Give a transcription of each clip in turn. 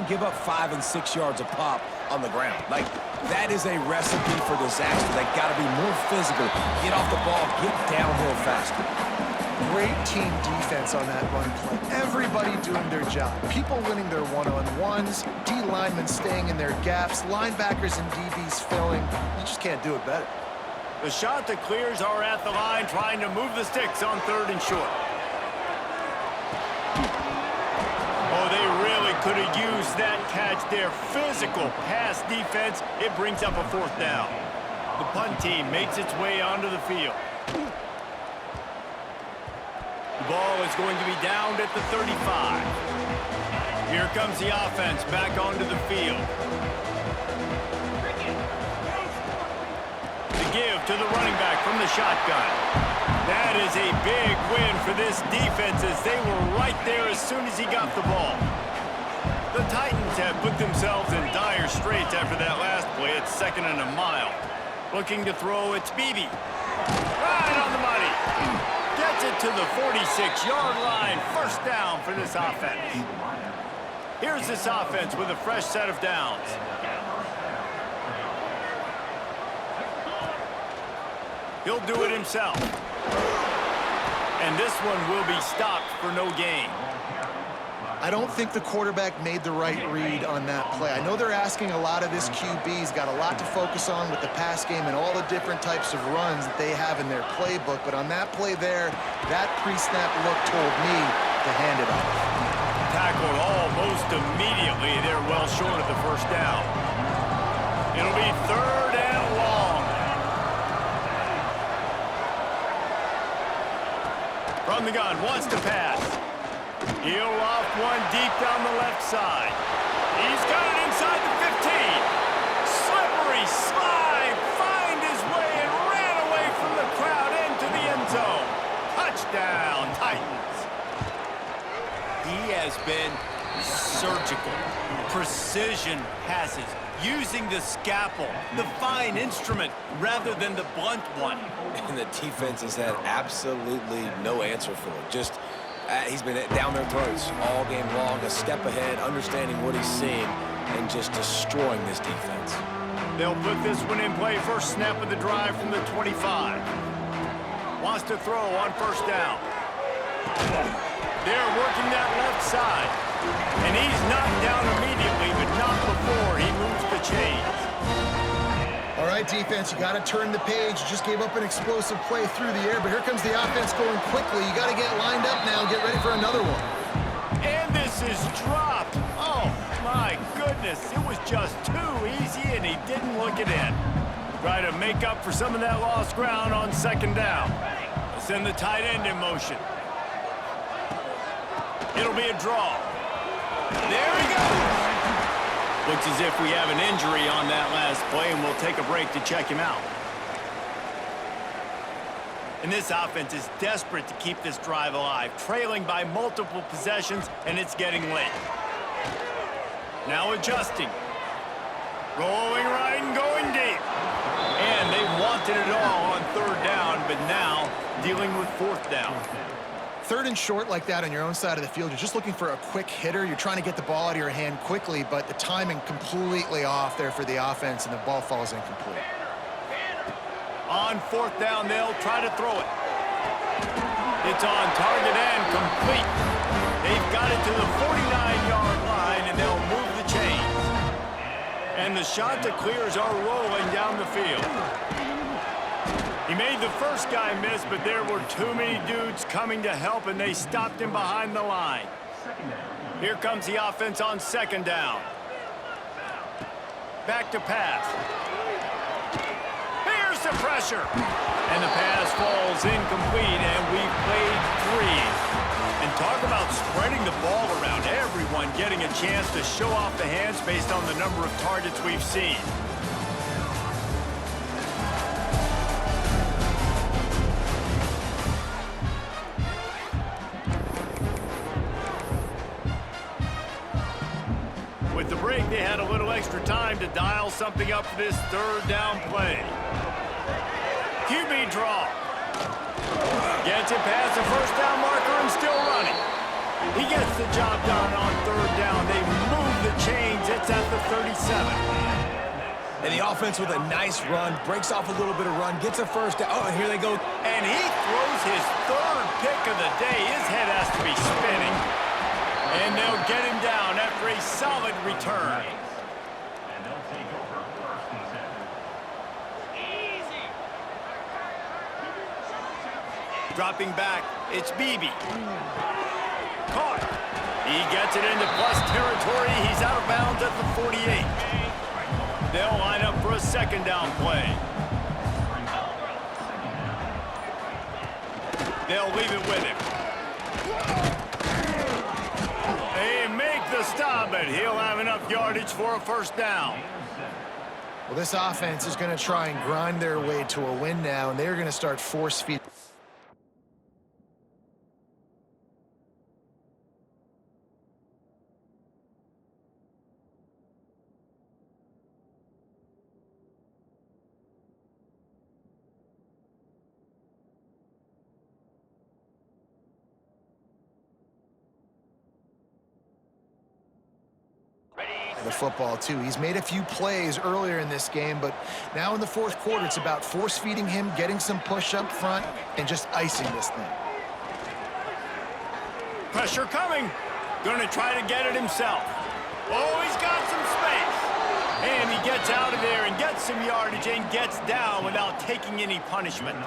and give up 5 and 6 yards a pop on the ground. Like, that is a recipe for disaster. They got to be more physical, get off the ball, get downhill faster. Great team defense on that run play. Everybody doing their job. People winning their one-on-ones, D linemen staying in their gaps, linebackers and DBs filling. You just can't do it better. The shot that clears are at the line, trying to move the sticks on 3rd and short. Oh, they really could have used that catch there. Physical pass defense. It brings up a 4th down. The punt team makes its way onto the field. The ball is going to be downed at the 35. Here comes the offense back onto the field. The give to the running back from the shotgun. That is a big win for this defense as they were right there as soon as he got the ball. The Titans have put themselves in dire straits after that last play. It's 2nd and a mile. Looking to throw, it's Beebe. Right on the money. Gets it to the 46-yard line. 1st down for this offense. Here's this offense with a fresh set of downs. He'll do it himself. And this one will be stopped for no gain. I don't think the quarterback made the right read on that play. I know they're asking a lot of this QB. He's got a lot to focus on with the pass game and all the different types of runs that they have in their playbook. But on that play there, that pre-snap look told me to hand it off. Tackled almost immediately. They're well short of the 1st down. It'll be 3rd and long. From the gun, wants to pass. He'll off one deep down the left side. He's got it inside the 15. Slippery slide, find his way and ran away from the crowd into the end zone. Touchdown, Titans. He has been surgical, precision passes, using the scalpel, the fine instrument, rather than the blunt one. And the defense has had absolutely no answer for it. Just, he's been down their throats all game long, a step ahead, understanding what he's seeing, and just destroying this defense. They'll put this one in play. 1st snap of the drive from the 25. Wants to throw on 1st down. They're working that left side. And he's knocked down immediately, but not before he moves the chains. All right, defense, you got to turn the page. You just gave up an explosive play through the air, but here comes the offense going quickly. You got to get lined up now and get ready for another one. And this is dropped. Oh, my goodness. It was just too easy, and he didn't look it in. Try to make up for some of that lost ground on 2nd down. They'll send the tight end in motion. It'll be a draw. There he goes. Looks as if we have an injury on that last play, and we'll take a break to check him out. And this offense is desperate to keep this drive alive, trailing by multiple possessions, and it's getting late. Now adjusting. Rolling right and going deep. And they wanted it all on 3rd down, but now dealing with 4th down. 3rd and short like that on your own side of the field, you're just looking for a quick hitter. You're trying to get the ball out of your hand quickly, but the timing completely off there for the offense, and the ball falls incomplete. On 4th down, they'll try to throw it. It's on target and complete. They've got it to the 49-yard line, and they'll move the chains. And the shot that clears are rolling down the field. He made the first guy miss, but there were too many dudes coming to help, and they stopped him behind the line. Here comes the offense on 2nd down. Back to pass. Here's the pressure. And the pass falls incomplete, and we've played 3. And talk about spreading the ball around. Everyone getting a chance to show off the hands based on the number of targets we've seen. With the break, they had a little extra time to dial something up for this 3rd down play. QB draw. Gets it past the 1st down marker and still running. He gets the job done on 3rd down. They move the chain 37. And the offense with a nice run, breaks off a little bit of run, gets a first down. Oh, and here they go. And he throws his third pick of the day. His head has to be spinning. And they'll get him down after a solid return. And they'll take over first and 7. Dropping back, it's Beebe. Caught. He gets it into plus territory. He's out of bounds at the 48. They'll line up for a second down play. They'll leave it with him. They make the stop, but he'll have enough yardage for a first down. Well, this offense is going to try and grind their way to a win now, and they're going to start force feeding. The football too. He's made a few plays earlier in this game, but now in the fourth quarter, it's about force feeding him, getting some push up front, and just icing this thing. Pressure coming. Going to try to get it himself. Oh, he's got some space. And he gets out of there and gets some yardage and gets down without taking any punishment.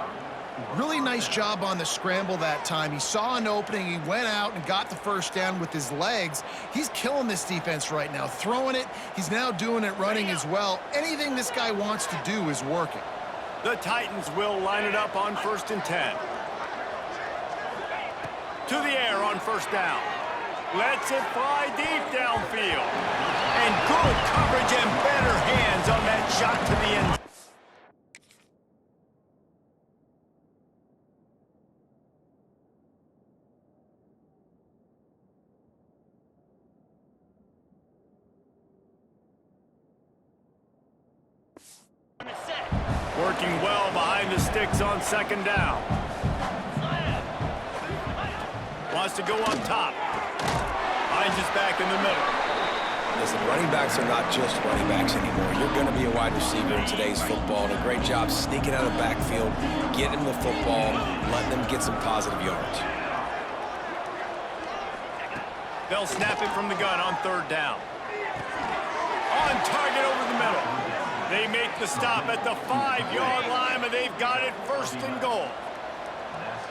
Really nice job on the scramble that time. He saw an opening, he went out and got the first down with his legs. He's killing this defense right now, throwing it. He's now doing it running as well. Anything this guy wants to do is working. The Titans will line it up on 1st and 10. To the air on first down. Lets it fly deep downfield. And good coverage and better hands on that shot to the end. Working well behind the sticks on second down. Wants to go on top. Finds his back in the middle. Listen, running backs are not just running backs anymore. You're going to be a wide receiver in today's football. And a great job sneaking out of the backfield, getting the football, letting them get some positive yards. They'll snap it from the gun on third down. On target over the middle. They make the stop at the 5-yard line, but they've got it 1st and goal.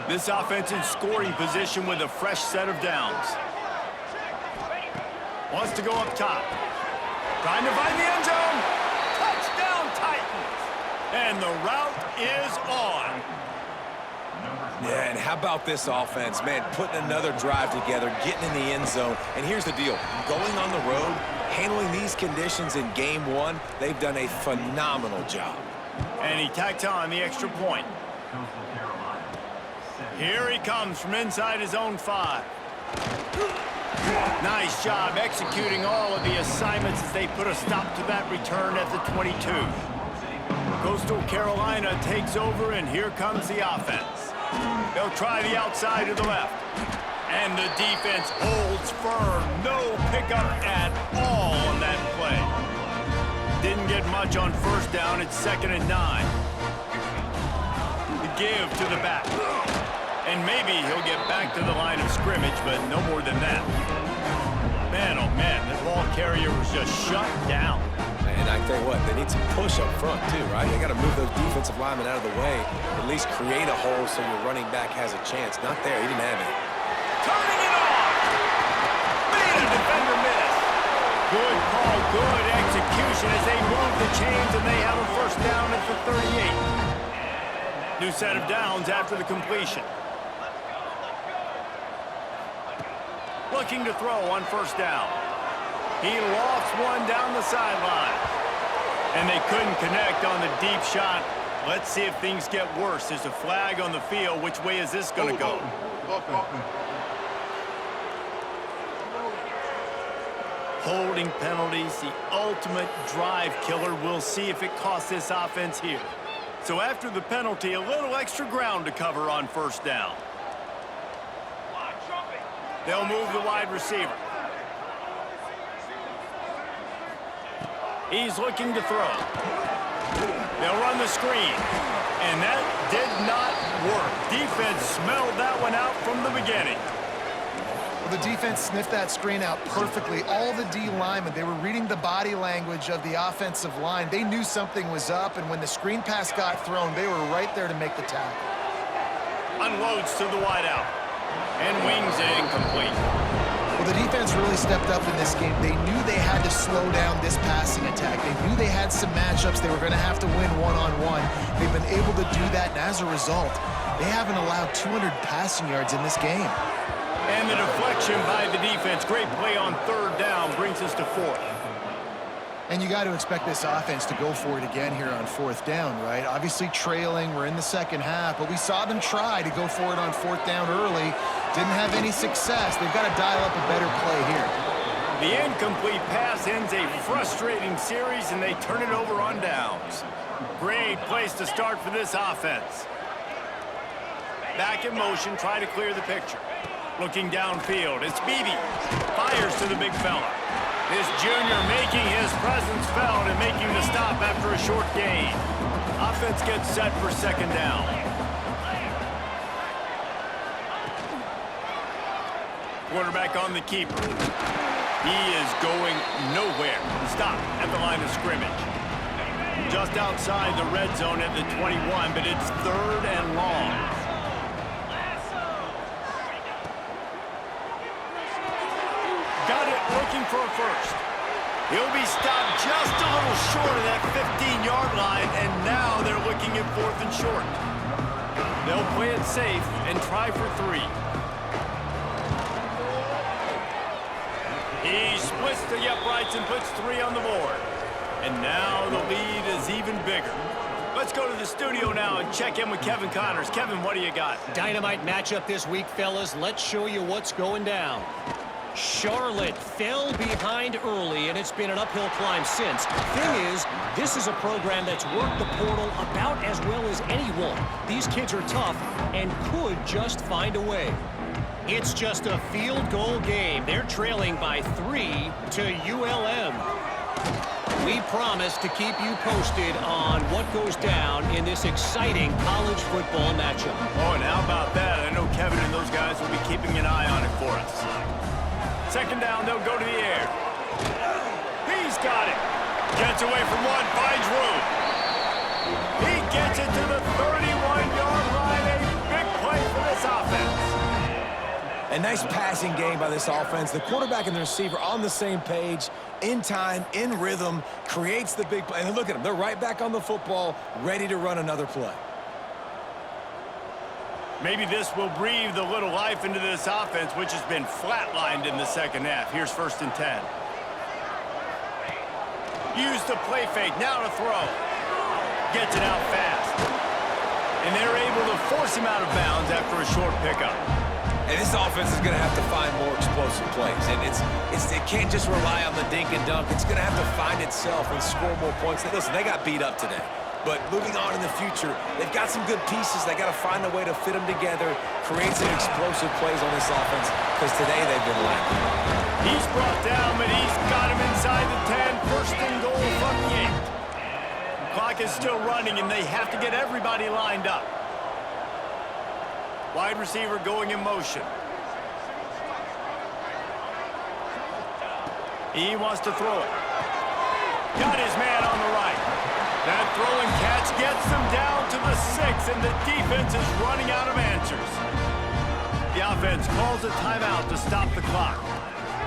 This offense in scoring position with a fresh set of downs. Wants to go up top. Trying to find the end zone. Touchdown, Titans. And the route is on. Yeah, and how about this offense, man, putting another drive together, getting in the end zone. And here's the deal. Going on the road, handling these conditions in game one, they've done a phenomenal job. And he tacks on the extra point. Here he comes from inside his own 5. Nice job executing all of the assignments as they put a stop to that return at the 22. Coastal Carolina takes over, and here comes the offense. They'll try the outside to the left. And the defense holds firm. No pickup at all on that play. Didn't get much on first down. It's 2nd and 9. The give to the back. And maybe he'll get back to the line of scrimmage, but no more than that. Man, oh man, the ball carrier was just shut down. And I tell you what, they need some push up front too, right? They got to move those defensive linemen out of the way, at least create a hole so your running back has a chance. Not there, he didn't have it. Turning it on! Made a defender miss. Good call, good execution as they move the chains, and they have a first down at the 38. New set of downs after the completion. Looking to throw on first down. He lofts one down the sideline. And they couldn't connect on the deep shot. Let's see if things get worse. There's a flag on the field. Which way is this going to go? Holding penalties, the ultimate drive killer. We'll see if it costs this offense here. So after the penalty, a little extra ground to cover on first down. They'll move the wide receiver. He's looking to throw. They'll run the screen. And that did not work. Defense smelled that one out from the beginning. Well, the defense sniffed that screen out perfectly. All the D linemen, they were reading the body language of the offensive line. They knew something was up, and when the screen pass got thrown, they were right there to make the tackle. Unloads to the wideout. And wings it incomplete. Well, the defense really stepped up in this game. They knew they had to slow down this passing attack. They knew they had some matchups they were going to have to win one-on-one. They've been able to do that, and as a result, they haven't allowed 200 passing yards in this game. And the deflection by the defense. Great play on third down brings us to fourth. And you got to expect this offense to go for it again here on fourth down, right? Obviously trailing, we're in the second half, but we saw them try to go for it on fourth down early. Didn't have any success. They've got to dial up a better play here. The incomplete pass ends a frustrating series, and they turn it over on downs. Great place to start for this offense. Back in motion, try to clear the picture. Looking downfield, it's Beebe. Fires to the big fella. This junior making his presence felt and making the stop after a short gain. Offense gets set for second down. Quarterback on the keeper. He is going nowhere. Stop at the line of scrimmage. Just outside the red zone at the 21, but it's third and long. Got it, looking for a first. He'll be stopped just a little short of that 15-yard line, and now they're looking at fourth and short. They'll play it safe and try for three. He splits the uprights and puts three on the board. And now the lead is even bigger. Let's go to the studio now and check in with Kevin Connors. Kevin, what do you got? Dynamite matchup this week, fellas. Let's show you what's going down. Charlotte fell behind early, and it's been an uphill climb since. Thing is, this is a program that's worked the portal about as well as anyone. These kids are tough and could just find a way. It's just a field goal game. They're trailing by 3 to ULM. We promise to keep you posted on what goes down in this exciting college football matchup. Oh, and how about that? I know Kevin and those guys will be keeping an eye on it for us. Second down, they'll go to the air. He's got it. Gets away from one, finds room. He gets it to the 31-yard line. A big play for this offense. A nice passing game by this offense. The quarterback and the receiver on the same page, in time, in rhythm, creates the big play. And look at them. They're right back on the football, ready to run another play. Maybe this will breathe a little life into this offense, which has been flatlined in the second half. Here's 1st and 10. Use the play fake. Now to throw. Gets it out fast. And they're able to force him out of bounds after a short pickup. And this offense is going to have to find more explosive plays. And it can't just rely on the dink and dunk. It's going to have to find itself and score more points. Listen, they got beat up today. But moving on in the future, they've got some good pieces. They got to find a way to fit them together, create some explosive plays on this offense, because today they've been lacking. He's brought down, but he's got him inside the 10. First and goal from Yanked. Clock is still running, and they have to get everybody lined up. Wide receiver going in motion. He wants to throw it. Got his man on the right. That throwing catch gets them down to the 6, and the defense is running out of answers. The offense calls a timeout to stop the clock.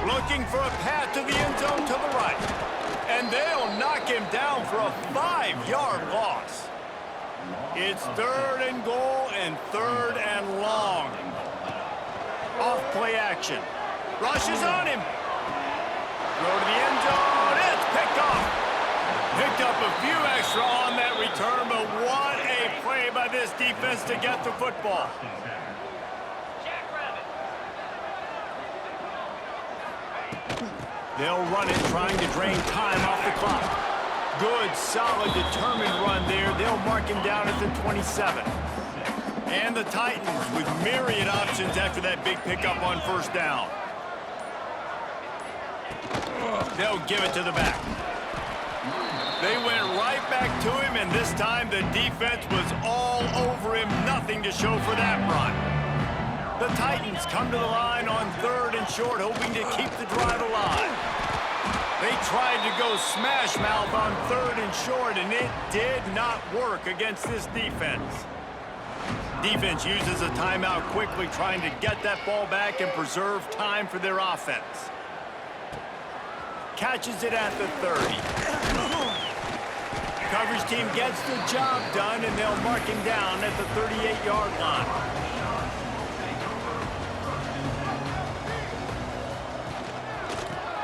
Looking for a path to the end zone to the right. And they'll knock him down for a 5-yard loss. It's 3rd and goal and 3rd and long. Off play action. Rushes on him. Throw to the end zone. It's picked off. Picked up a few extra on that return, but what a play by this defense to get the football. They'll run it, trying to drain time off the clock. Good, solid, determined run there. They'll mark him down at the 27. And the Titans with myriad options after that big pickup on 1st down. They'll give it to the back. They went right back to him, and this time the defense was all over him. Nothing to show for that run. The Titans come to the line on 3rd and short, hoping to keep the drive alive. They tried to go smash mouth on 3rd and short, and it did not work against this defense. Defense uses a timeout quickly, trying to get that ball back and preserve time for their offense. Catches it at the 30. Coverage team gets the job done, and they'll mark him down at the 38-yard line.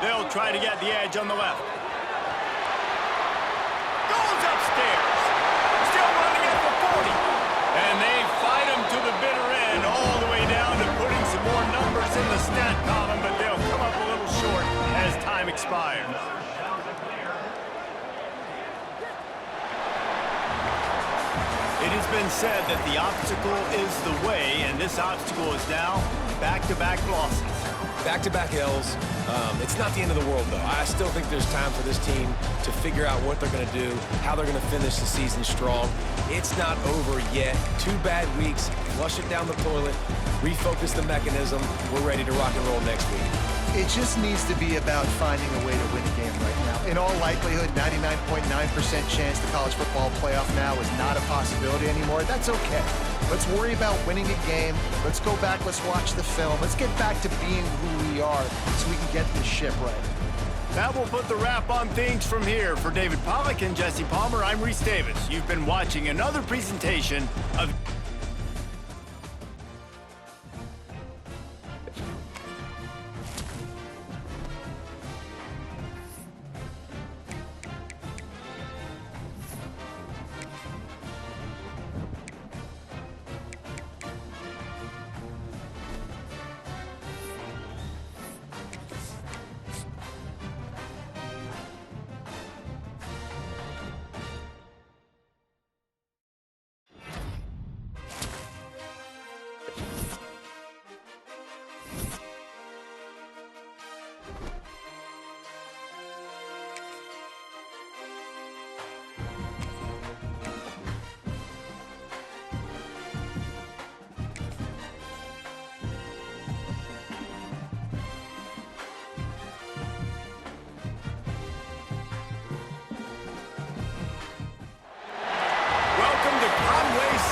They'll try to get the edge on the left. Goes upstairs. Still running at the 40. And they fight him to the bitter end, all the way down to putting some more numbers in the stat column, but they'll come up a little short as time expires. It has been said that the obstacle is the way, and this obstacle is now back-to-back losses. Back-to-back L's. It's not the end of the world, though. I still think there's time for this team to figure out what they're going to do, how they're going to finish the season strong. It's not over yet. 2 bad weeks. Flush it down the toilet. Refocus the mechanism. We're ready to rock and roll next week. It just needs to be about finding a way to win a game right now. In all likelihood, 99.9% chance the college football playoff now is not a possibility anymore. That's okay. Let's worry about winning a game. Let's go back. Let's watch the film. Let's get back to being who we are so we can get this ship right. That will put the wrap on things from here. For David Pollack and Jesse Palmer, I'm Reese Davis. You've been watching another presentation of...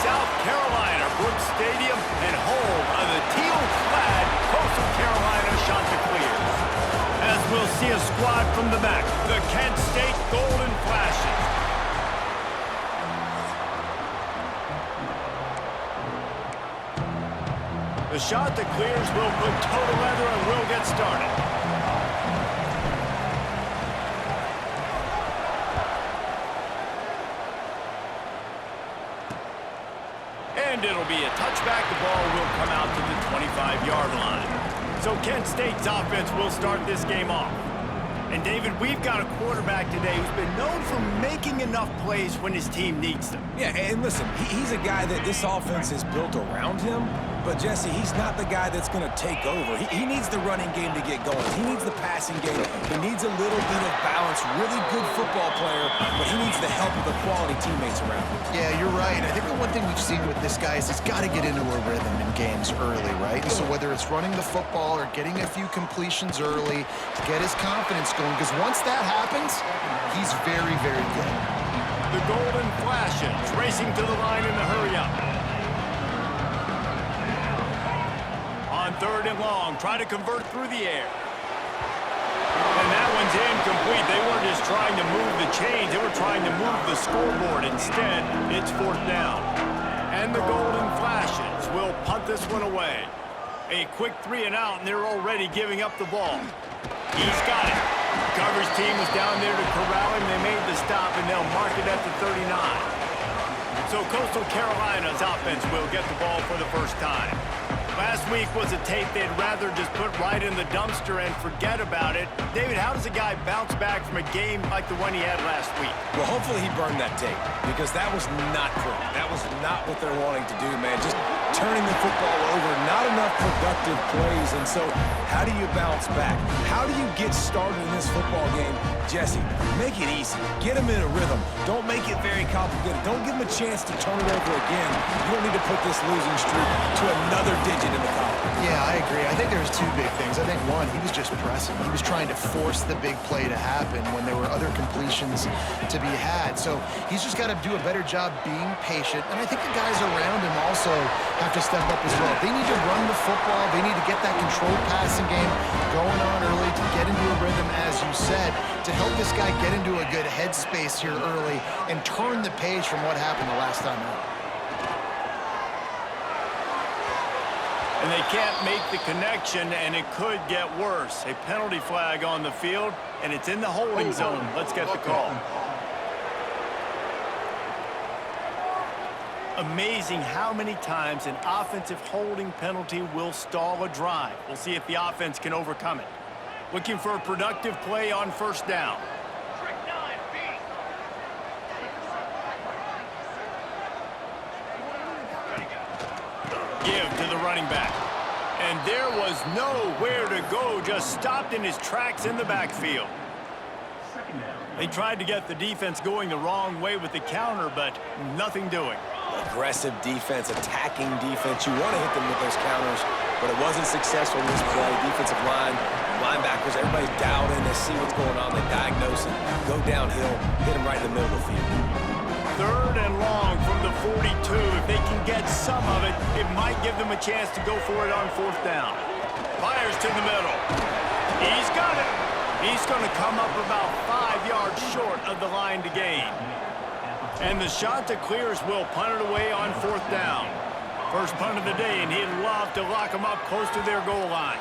South Carolina, Brooks Stadium, and home of the teal-clad Coastal Carolina Chanticleers. As we'll see a squad from the back, the Kent State Golden Flashes. The Chanticleers will put toe together and will get started. And it'll be a touchback. The ball will come out to the 25-yard line. So Kent State's offense will start this game off. And David, we've got a quarterback today who's been known for making enough plays when his team needs them. Yeah, and listen, he's a guy that this offense is built around him. But, Jesse, he's not the guy that's going to take over. He needs the running game to get going. He needs the passing game. He needs a little bit of balance. Really good football player, but he needs the help of the quality teammates around him. Yeah, you're right. I think the one thing we've seen with this guy is he's got to get into a rhythm in games early, right? And so whether it's running the football or getting a few completions early to get his confidence going, because once that happens, he's very, very good. The Golden Flashes racing to the line in the hurry-up. On 3rd and long, try to convert through the air. And that one's incomplete. They weren't just trying to move the chains, they were trying to move the scoreboard. Instead, it's 4th down. And the Golden Flashes will punt this one away. A quick 3 and out, and they're already giving up the ball. He's got it. The coverage team was down there to corral him. They made the stop, and they'll mark it at the 39. So Coastal Carolina's offense will get the ball for the first time. Last week was a tape they'd rather just put right in the dumpster and forget about it. David, how does a guy bounce back from a game like the one he had last week? Well, hopefully he burned that tape because that was not pretty. That was not what they're wanting to do, man. Just turning the football over, not enough productive plays. And so how do you bounce back? How do you get started in this football game? Jesse, make it easy. Get him in a rhythm. Don't make it very complicated. Don't give him a chance to turn it over again. You don't need to put this losing streak to another digit in the column. Yeah, I agree. I think there's two big things. I think one, he was just pressing. He was trying to force the big play to happen when there were other completions to be had. So he's just got to do a better job being patient. And I think the guys around him also have to step up as well. They need to run the football. They need to get that controlled passing game going on early to get into a rhythm, as you said, to help this guy get into a good headspace here early and turn the page from what happened the last time out. And they can't make the connection, and it could get worse. A penalty flag on the field, and it's in the holding zone. Let's get the call. Amazing how many times an offensive holding penalty will stall a drive. We'll see if the offense can overcome it. Looking for a productive play on first down. Give to the running back. And there was nowhere to go, just stopped in his tracks in the backfield. They tried to get the defense going the wrong way with the counter, but nothing doing. Aggressive defense, attacking defense. You want to hit them with those counters, but it wasn't successful in this play. Defensive line, linebackers, everybody's dialed in. They see what's going on. They diagnose it, go downhill, hit them right in the middle of the field. 3rd and long from the 42. If they can get some of it, it might give them a chance to go for it on 4th down. Fires to the middle. He's got it. He's going to come up about 5 yards short of the line to gain. And the shot to clear as will punt it away on 4th down. First punt of the day, and he'd love to lock them up close to their goal line.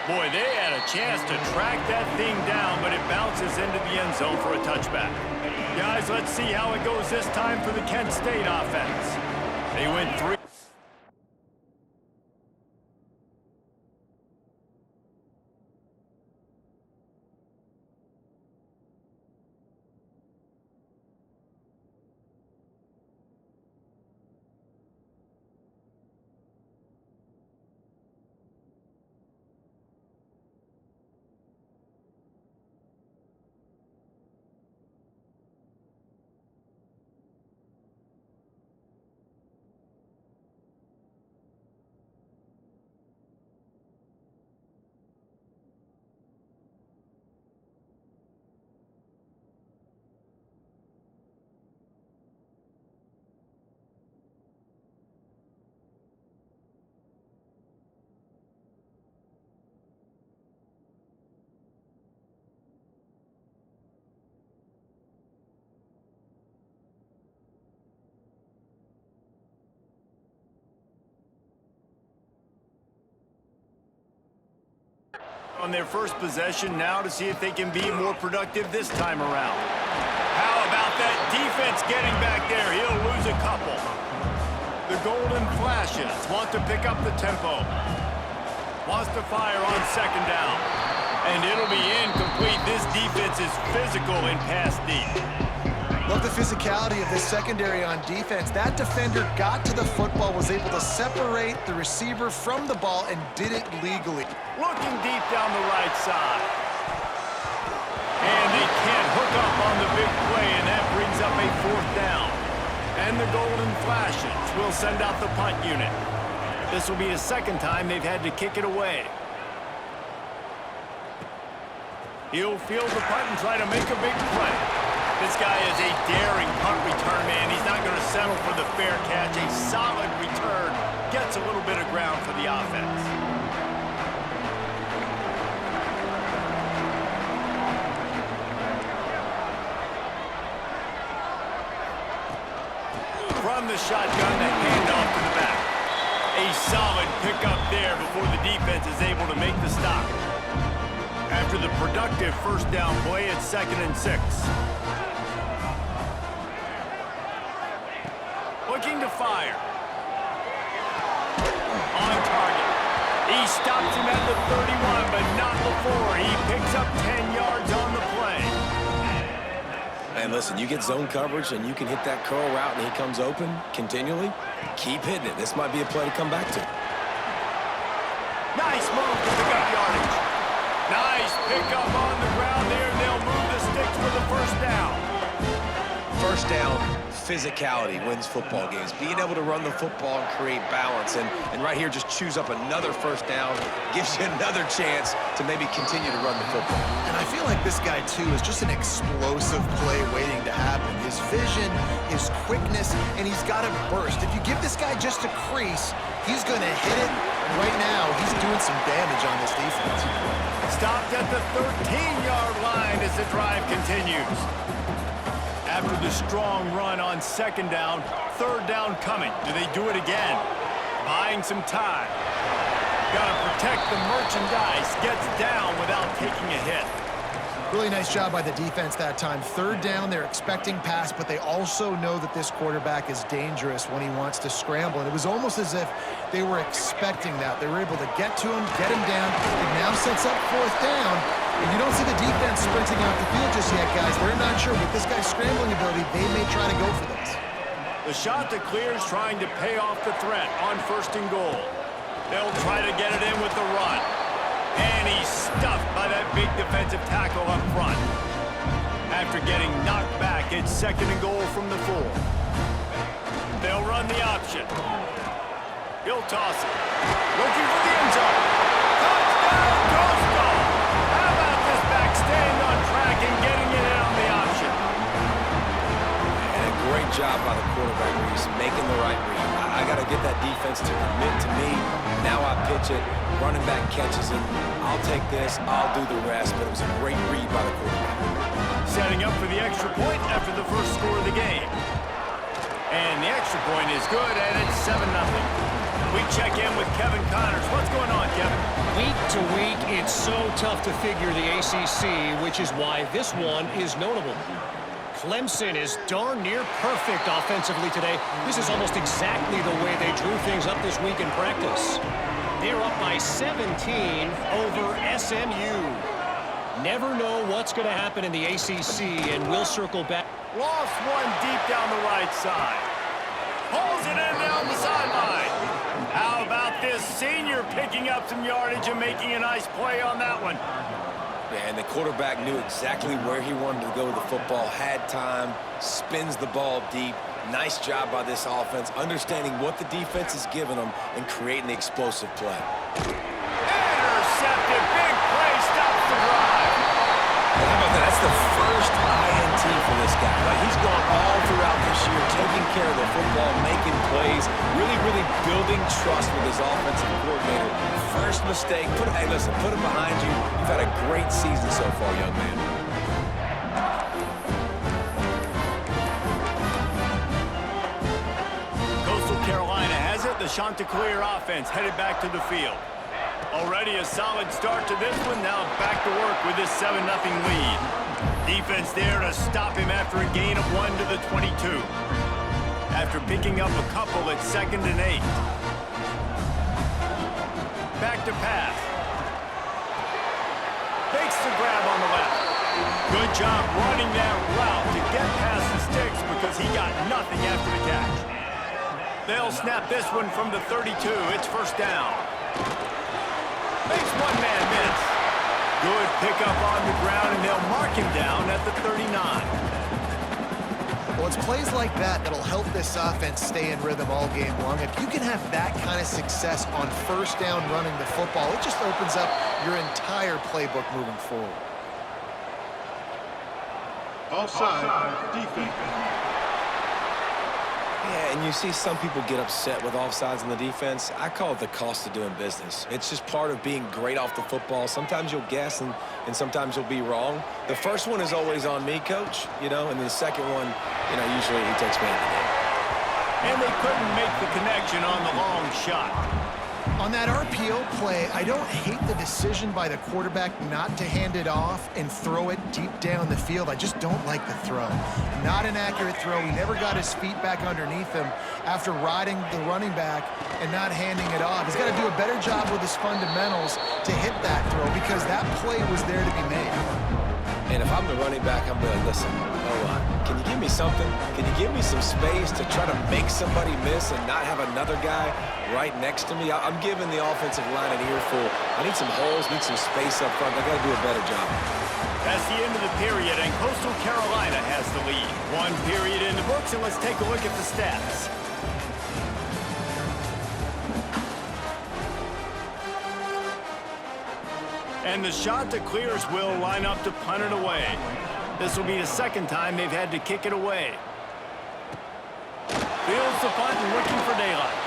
Boy, they had a chance to track that thing down, but it bounces into the end zone for a touchback. Guys, let's see how it goes this time for the Kent State offense. They went 3. On their first possession now to see if they can be more productive this time around. How about that defense getting back there? He'll lose a couple. The Golden Flashes want to pick up the tempo. Wants to fire on 2nd down. And it'll be incomplete. This defense is physical in pass deep. Love the physicality of this secondary on defense. That defender got to the football, was able to separate the receiver from the ball, and did it legally. Looking deep down the right side. And they can't hook up on the big play, and that brings up a 4th down. And the Golden Flashes will send out the punt unit. This will be the 2nd time they've had to kick it away. He'll field the punt and try to make a big play. This guy is a daring punt return man. He's not going to settle for the fair catch. A solid return. Gets a little bit of ground for the offense. From the shotgun, the handoff to the back. A solid pickup there before the defense is able to make the stop. After the productive 1st down play, it's 2nd and 6. Looking to fire. On target. stops him at the 31, but not before. He picks up 10 yards on the play. And listen, you get zone coverage and you can hit that curl route and he comes open continually. Keep hitting it. This might be a play to come back to. Nice move to pick up yardage. Nice pickup on the ground there. They'll move the sticks for the first down. First down, physicality wins football games. Being able to run the football and create balance. And right here, just choose up another first down. Gives you another chance to maybe continue to run the football. And I feel like this guy, too, is just an explosive play waiting to happen. His vision, his quickness, and he's got a burst. If you give this guy just a crease, he's going to hit it. And right now, he's doing some damage on this defense. Stopped at the 13-yard line as the drive continues. After the strong run on second down, third down coming. Do they do it again? Buying some time. Got to protect the merchandise. Gets down without taking a hit. Really nice job by the defense that time. Third down, they're expecting pass, but they also know that this quarterback is dangerous when he wants to scramble. And it was almost as if they were expecting that. They were able to get to him, get him down. It now sets up fourth down. And you don't see the defense sprinting out the field just yet, guys. They're not sure. With this guy's scrambling ability, they may try to go for this. The shot that clears trying to pay off the threat on first and goal. They'll try to get it in with the run. And he's stuffed by that big defensive tackle up front. After getting knocked back, it's second and goal from the 4. They'll run the option. He'll toss it. Looking for the end zone. Touchdown, Coastal! How about this back staying on track and getting it in on the option? And a great job by the quarterback, Reese, making the right read. I got to get that defense to commit to me. Now I pitch it. Running back catches it. I'll take this. I'll do the rest. But it was a great read by the quarterback. Setting up for the extra point after the first score of the game. And the extra point is good, and it's 7-0. We check in with Kevin Connors. What's going on, Kevin? Week to week, it's so tough to figure the ACC, which is why this one is notable. Clemson is darn near perfect offensively today. This is almost exactly the way they drew things up this week in practice. They're up by 17 over SMU. Never know what's going to happen in the ACC, and we'll circle back. Lost one deep down the right side. Pulls it in down the sideline. How about this senior picking up some yardage and making a nice play on that one? Yeah, and the quarterback knew exactly where he wanted to go with the football, had time, spins the ball deep. Nice job by this offense, understanding what the defense is giving them and creating the explosive play. Intercepted, big play, stops the drive. And how about that? That's the first INT for this guy. Like, he's gone all throughout this year, taking care of the football, making plays, really building trust with his offensive coordinator. First mistake, hey, listen, put it behind you. You've had a great season so far, young man. Coastal Carolina has it. The Chanticleer offense headed back to the field. Already a solid start to this one. Now back to work with this 7-0 lead. Defense there to stop him after a gain of 1 to the 22. After picking up a couple at 2nd and 8. Back to pass. Makes the grab on the left. Good job running that route to get past the sticks because he got nothing after the catch. They'll snap this one from the 32. It's first down. Makes one man miss. Good pickup on the ground, and they'll mark him down at the 39. Well, it's plays like that that'll help this offense stay in rhythm all game long. If you can have that kind of success on first down running the football, it just opens up your entire playbook moving forward. Offside, defense. Yeah, and you see some people get upset with offsides in the defense. I call it the cost of doing business. It's just part of being great off the football. Sometimes you'll guess and sometimes you'll be wrong. The first one is always on me, Coach, and then the second one, usually he takes me in the game. And they couldn't make the connection on the long shot. On that RPO play, I don't hate the decision by the quarterback not to hand it off and throw it deep down the field. I just don't like the throw. Not an accurate throw. He never got his feet back underneath him after riding the running back and not handing it off. He's got to do a better job with his fundamentals to hit that throw because that play was there to be made. And if I'm the running back, I'm going to listen. Can you give me something? Can you give me some space to try to make somebody miss and not have another guy right next to me? I'm giving the offensive line an earful. I need some holes, need some space up front. I got to do a better job. That's the end of the period, and Coastal Carolina has the lead. One period in the books, and let's take a look at the stats. And the shot that clears will line up to punt it away. This will be the second time they've had to kick it away. Fields the punt and looking for daylight.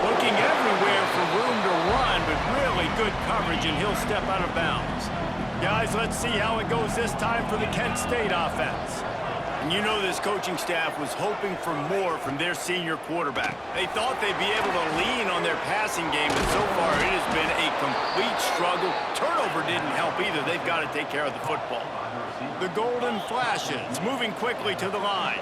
Looking everywhere for room to run, but really good coverage, and he'll step out of bounds. Guys, let's see how it goes this time for the Kent State offense. And you know this coaching staff was hoping for more from their senior quarterback. They thought they'd be able to lean on their passing game, but so far it has been a complete struggle. Turnover didn't help either. They've got to take care of the football. The Golden Flashes moving quickly to the line.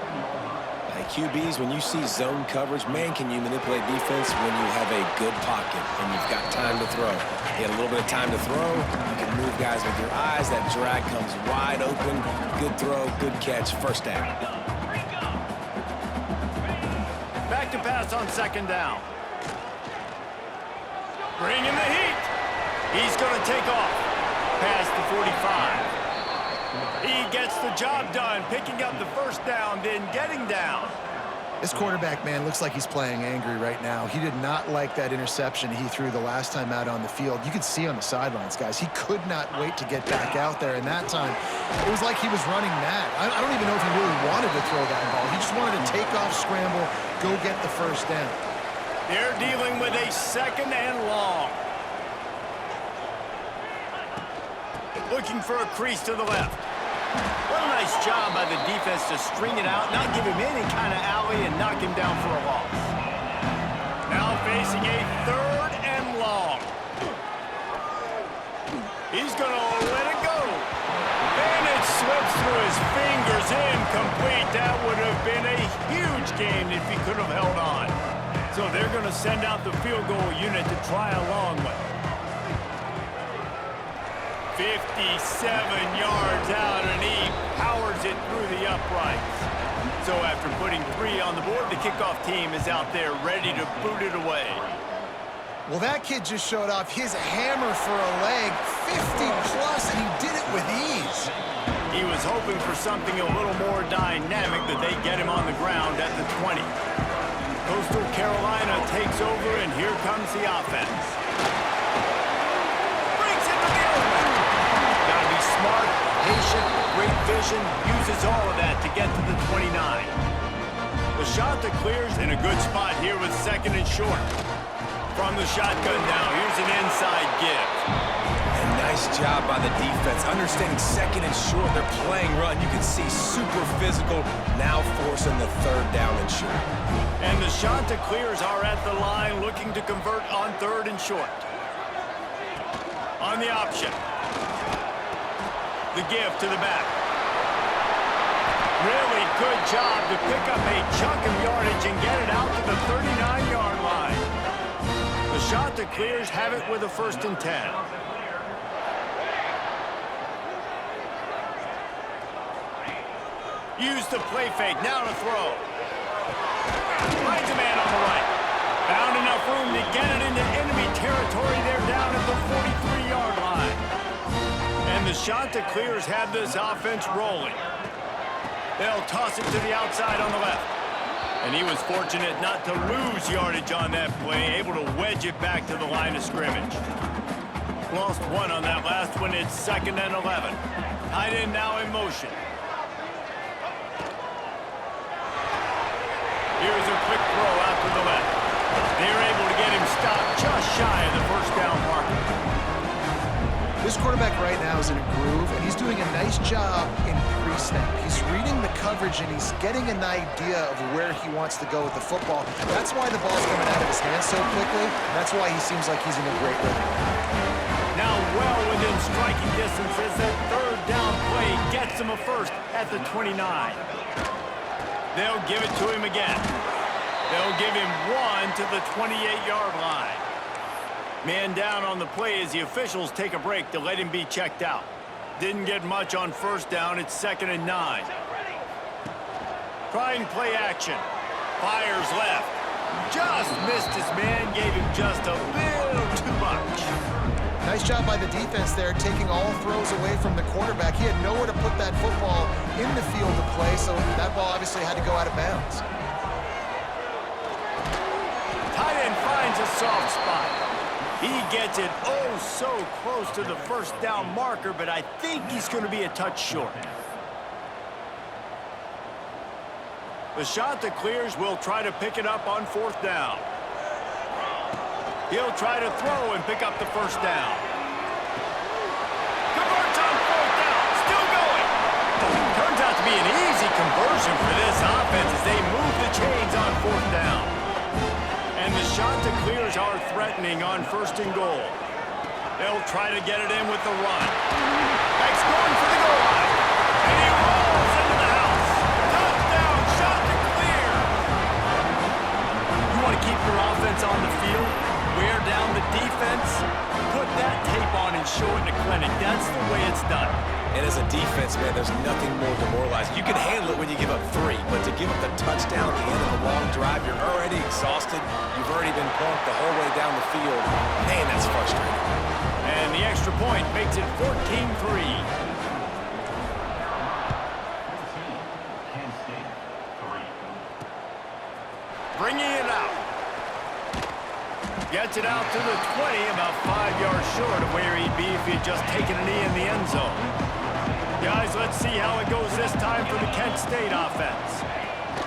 QBs, when you see zone coverage, man, can you manipulate defense when you have a good pocket and you've got time to throw. You had a little bit of time to throw. You can move guys with your eyes. That drag comes wide open. Good throw, good catch, first down. Back to pass on second down. Bring in the heat. He's going to take off past the 45. He gets the job done, picking up the first down, then getting down. This quarterback, man, looks like he's playing angry right now. He did not like that interception he threw the last time out on the field. You could see on the sidelines, guys, he could not wait to get back out there. And that time, it was like he was running mad. I don't even know if he really wanted to throw that ball. He just wanted to take off, scramble, go get the first down. They're dealing with a second and long. Looking for a crease to the left. What a nice job by the defense to string it out, not give him any kind of alley, and knock him down for a loss. Now facing a third and long. He's going to let it go. And it slips through his fingers, incomplete. That would have been a huge gain if he could have held on. So they're going to send out the field goal unit to try a long one. 57 yards out, and he powers it through the uprights. So after putting 3 on the board, the kickoff team is out there ready to boot it away. Well, that kid just showed off his hammer for a leg, 50-plus, and he did it with ease. He was hoping for something a little more dynamic, but they get him on the ground at the 20. Coastal Carolina takes over, and here comes the offense. Smart, patient, great vision, uses all of that to get to the 29. The shot that clears in a good spot here with second and short. From the shotgun now, here's an inside give. And nice job by the defense. Understanding second and short, they're playing run. You can see super physical, now forcing the third down and short. And the shot that clears are at the line, looking to convert on third and short. On the option. The give to the back. Really good job to pick up a chunk of yardage and get it out to the 39-yard line. The shot that clears have it with a 1st and 10. Use the play fake, now to throw. Finds a man on the right. Found enough room to get it into enemy territory. They're down at the 43-yard line. And the shot that clears have this offense rolling. They'll toss it to the outside on the left. And he was fortunate not to lose yardage on that play, able to wedge it back to the line of scrimmage. Lost 1 on that last one. It's 2nd and 11. Tight end now in motion. Here's a quick throw out to the left. They're able to get him stopped just shy of the first down marker. This quarterback right now is in a groove, and he's doing a nice job in pre-snap. He's reading the coverage, and he's getting an idea of where he wants to go with the football. That's why the ball's coming out of his hands so quickly. That's why he seems like he's in a great rhythm. Now well within striking distance as that third down play gets him a first at the 29. They'll give it to him again. They'll give him one to the 28-yard line. Man down on the play as the officials take a break to let him be checked out. Didn't get much on first down. It's 2nd and 9. Trying play action. Fires left. Just missed his man. Gave him just a little too much. Nice job by the defense there, taking all throws away from the quarterback. He had nowhere to put that football in the field to play, so that ball obviously had to go out of bounds. Tight end finds a soft spot. He gets it oh so close to the first down marker, but I think he's going to be a touch short. The shot that clears will try to pick it up on 4th down. He'll try to throw and pick up the first down. Converts on 4th down. Still going. Turns out to be an easy conversion for this offense as they move the chains on 4th down. And the shot that clears are threatening on 1st and goal. They'll try to get it in with the run. Beck's going for the goal line. And he rolls into the house. Touchdown, shot to clear. You want to keep your offense on the field? Wear down the defense? Put that tape on and show it in the clinic. That's the way it's done. And as a defense, man, there's nothing more demoralizing. You can handle it when you give up 3, but to give up the touchdown at the end of a long drive, you're already exhausted. You've already been punked the whole way down the field. Man, that's frustrating. And the extra point makes it 14-3. Bringing it out. Gets it out to the 20, about 5 yards short of where he'd be if he'd just taken a knee in the end zone. Guys, let's see how it goes this time for the Kent State offense.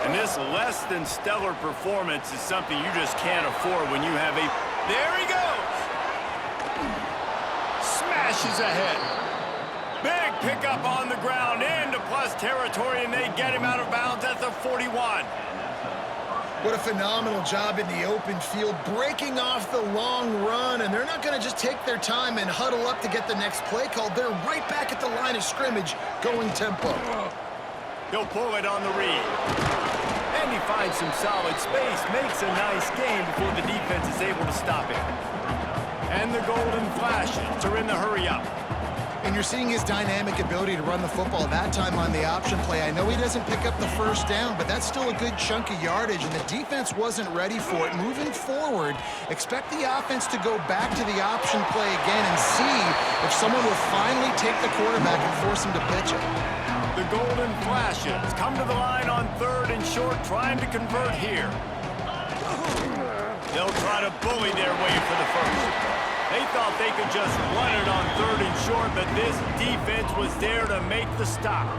And this less than stellar performance is something you just can't afford when you have a... There he goes! Smashes ahead. Big pickup on the ground into plus territory, and they get him out of bounds at the 41. What a phenomenal job in the open field, breaking off the long run, and they're not going to just take their time and huddle up to get the next play called. They're right back at the line of scrimmage, going tempo. He'll pull it on the read. And he finds some solid space, makes a nice gain before the defense is able to stop him. And the golden flashes are in the hurry up. And you're seeing his dynamic ability to run the football, that time on the option play. I know he doesn't pick up the first down, but that's still a good chunk of yardage, and the defense wasn't ready for it. Moving forward, expect the offense to go back to the option play again and see if someone will finally take the quarterback and force him to pitch it. The golden flashes come to the line on 3rd and short, trying to convert here. They'll try to bully their way for the first. They thought they could just run it on 3rd and short, but this defense was there to make the stop.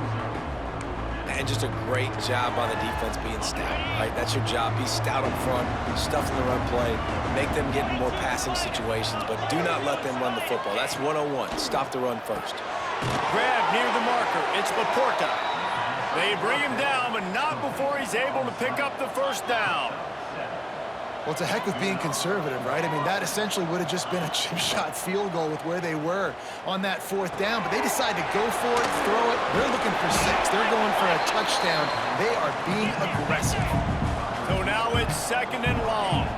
And just a great job on the defense being stout, right? That's your job. Be stout up front, stuff in the run play, make them get in more passing situations, but do not let them run the football. That's 101. Stop the run first. Grab near the marker. It's Laporta. They bring him down, but not before he's able to pick up the first down. Well, it's a heck with being conservative, right? I mean, that essentially would have just been a chip shot field goal with where they were on that 4th down, but they decide to go for it, throw it. They're looking for 6. They're going for a touchdown. They are being aggressive. So now it's 2nd and long.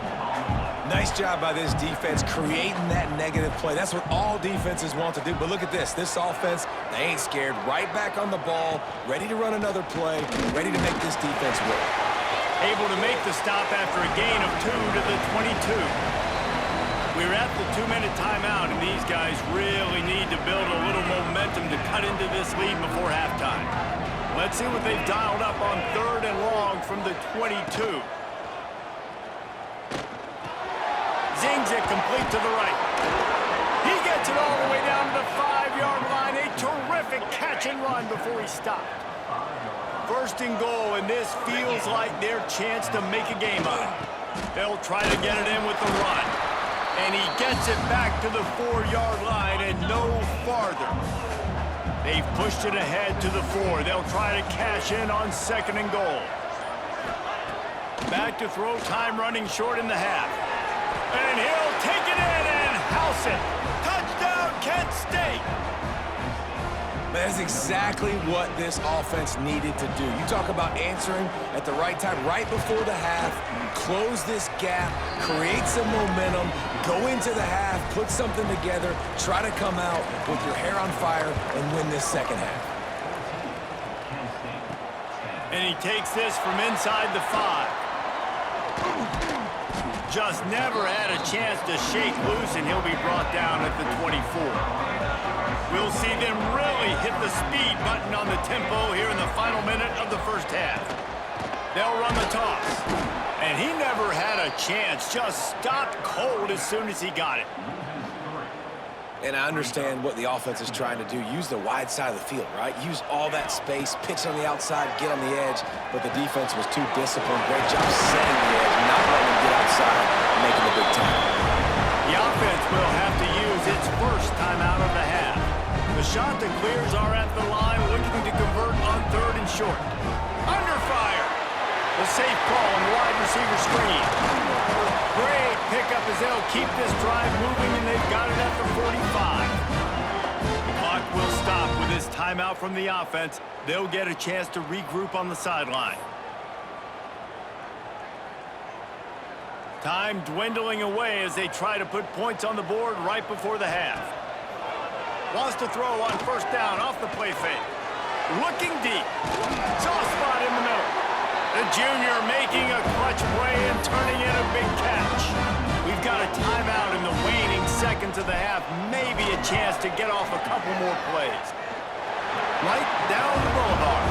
Nice job by this defense creating that negative play. That's what all defenses want to do. But look at this. This offense, they ain't scared. Right back on the ball, ready to run another play, ready to make this defense work. Able to make the stop after a gain of 2 to the 22. We're at the 2-minute timeout, and these guys really need to build a little momentum to cut into this lead before halftime. Let's see what they've dialed up on 3rd and long from the 22. Zings it complete to the right. He gets it all the way down to the 5-yard line. A terrific catch and run before he stopped. 1st and goal, and this feels like their chance to make a game of it. They'll try to get it in with the run. And he gets it back to the 4-yard line and no farther. They've pushed it ahead to the 4. They'll try to cash in on 2nd and goal. Back to throw, time running short in the half. And he'll take it in and house it. Touchdown, Kent State. That's exactly what this offense needed to do. You talk about answering at the right time, right before the half, close this gap, create some momentum, go into the half, put something together, try to come out with your hair on fire and win this second half. And he takes this from inside the 5. Just never had a chance to shake loose, and he'll be brought down at the 24. We'll see them really hit the speed button on the tempo here in the final minute of the first half. They'll run the toss. And he never had a chance, just stopped cold as soon as he got it. And I understand what the offense is trying to do. Use the wide side of the field, right? Use all that space, pitch on the outside, get on the edge. But the defense was too disciplined. Great job setting the edge, not letting him get outside, making the big tackle. The offense will have to use its first timeout of the half. The Chanticleers are at the line looking to convert on 3rd and short. Under fire. The safe call on the wide receiver screen. Great pickup as they'll keep this drive moving, and they've got it at the 45. The clock will stop with this timeout from the offense. They'll get a chance to regroup on the sideline. Time dwindling away as they try to put points on the board right before the half. Wants to throw on 1st down off the play fake. Looking deep. Soft spot in the middle. The junior making a clutch play and turning in a big catch. We've got a timeout in the waning seconds of the half. Maybe a chance to get off a couple more plays. Right down the boulevard.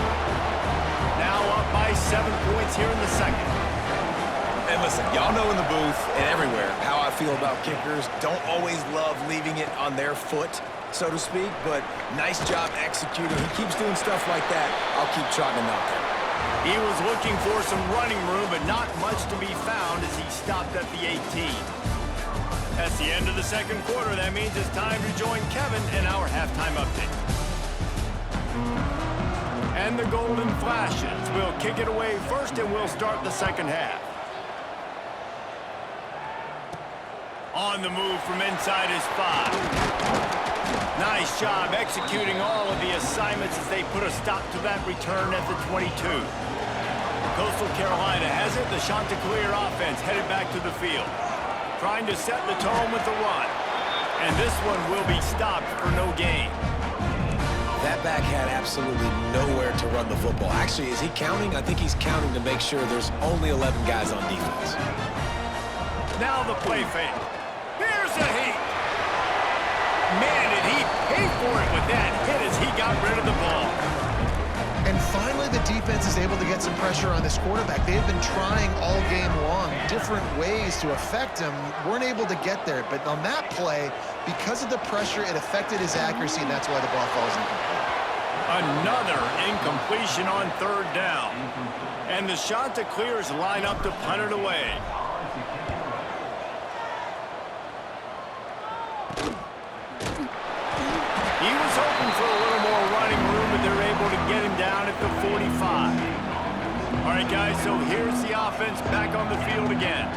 Now up by 7 points here in the second. And listen, y'all know in the booth and everywhere how I feel about kickers. Don't always love leaving it on their foot, so to speak, but nice job executing. He keeps doing stuff like that. I'll keep trotting him out there. He was looking for some running room, but not much to be found as he stopped at the 18. That's the end of the second quarter. That means it's time to join Kevin in our halftime update. And the Golden Flashes will kick it away first, and we'll start the second half. On the move from inside his 5. Nice job executing all of the assignments as they put a stop to that return at the 22. Coastal Carolina has it. The Chanticleer offense headed back to the field. Trying to set the tone with the run. And this one will be stopped for no gain. That back had absolutely nowhere to run the football. Actually, is he counting? I think he's counting to make sure there's only 11 guys on defense. Now the play fake. Here's a heat. Man, did he pay for it with that hit as he got rid of the ball. And finally, the defense is able to get some pressure on this quarterback. They've been trying all game long different ways to affect him. Weren't able to get there. But on that play, because of the pressure, it affected his accuracy, and that's why the ball falls incomplete. Another incompletion on 3rd down. And the Chanticleers line up to punt it away. He was hoping for a little more running room, but they're able to get him down at the 45. All right, guys, so here's the offense back on the field again.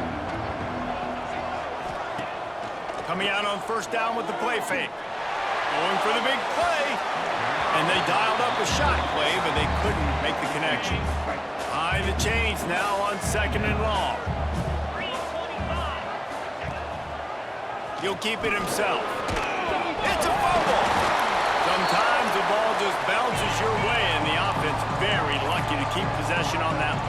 Coming out on 1st down with the play fake. Going for the big play. And they dialed up a shot play, but they couldn't make the connection. High the chains now on 2nd and long. He'll keep it himself. It's a fumble. Sometimes the ball just bounces your way, and the offense very lucky to keep possession on that one.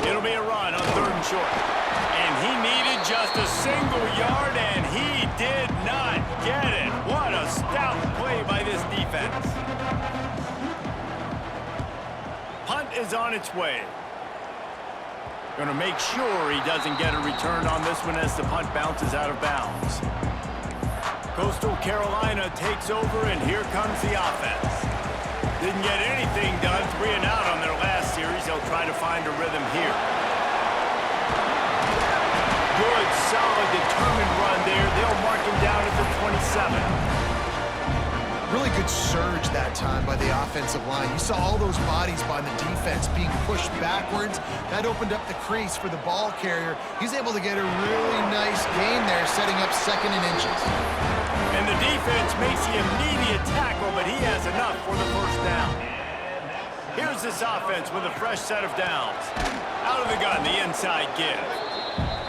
It'll be a run on 3rd and short. And he needed just a single yard, and he did not get it. What a stout play by this defense. Punt is on its way. Going to make sure he doesn't get a return on this one as the punt bounces out of bounds. Coastal Carolina takes over, and here comes the offense. Didn't get anything done, 3 and out on their last series. They'll try to find a rhythm here. good, solid, determined run there. They'll mark him down at the 27. Really good surge that time by the offensive line. You saw all those bodies by the defense being pushed backwards. That opened up the crease for the ball carrier. He's able to get a really nice gain there, setting up 2nd and inches. And the defense makes the immediate tackle, but he has enough for the first down. Here's this offense with a fresh set of downs. Out of the gun, the inside give.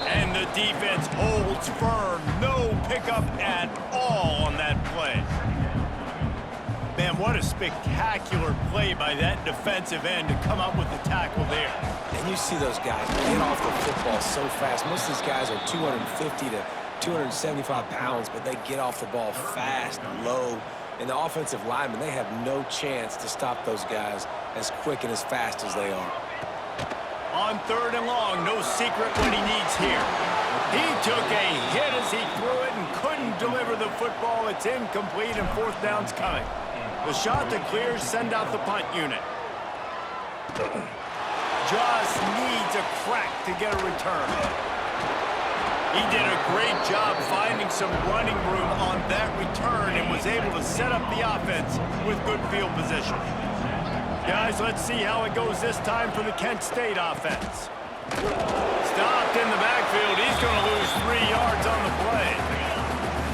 And the defense holds firm. No pickup at all on that play. Man, what a spectacular play by that defensive end to come up with the tackle there. And you see those guys get off the football so fast. Most of these guys are 250 to 275 pounds, but they get off the ball fast, low. And the offensive linemen, they have no chance to stop those guys as quick and as fast as they are. On 3rd and long, no secret what he needs here. He took a hit as he threw it and couldn't deliver the football. It's incomplete and 4th down's coming. The shot to clear, send out the punt unit. Just needs a crack to get a return. He did a great job finding some running room on that return and was able to set up the offense with good field position. Guys, let's see how it goes this time for the Kent State offense. Stopped in the backfield. He's going to lose 3 yards on the play.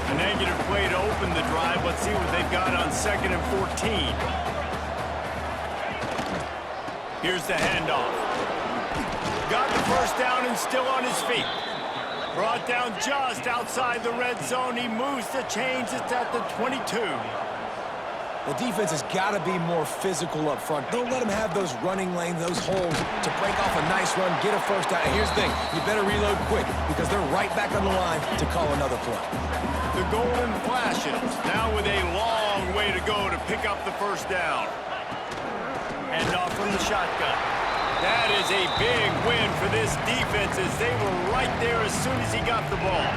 A negative play to open the drive. Let's see what they've got on 2nd and 14. Here's the handoff. Got the first down and still on his feet. Brought down just outside the red zone. He moves the chains. It's at the 22. The defense has got to be more physical up front. Don't let them have those running lanes, those holes to break off a nice run, get a first down. And here's the thing, you better reload quick because they're right back on the line to call another play. The golden flashes, now with a long way to go to pick up the first down. And off from the shotgun. That is a big win for this defense as they were right there as soon as he got the ball.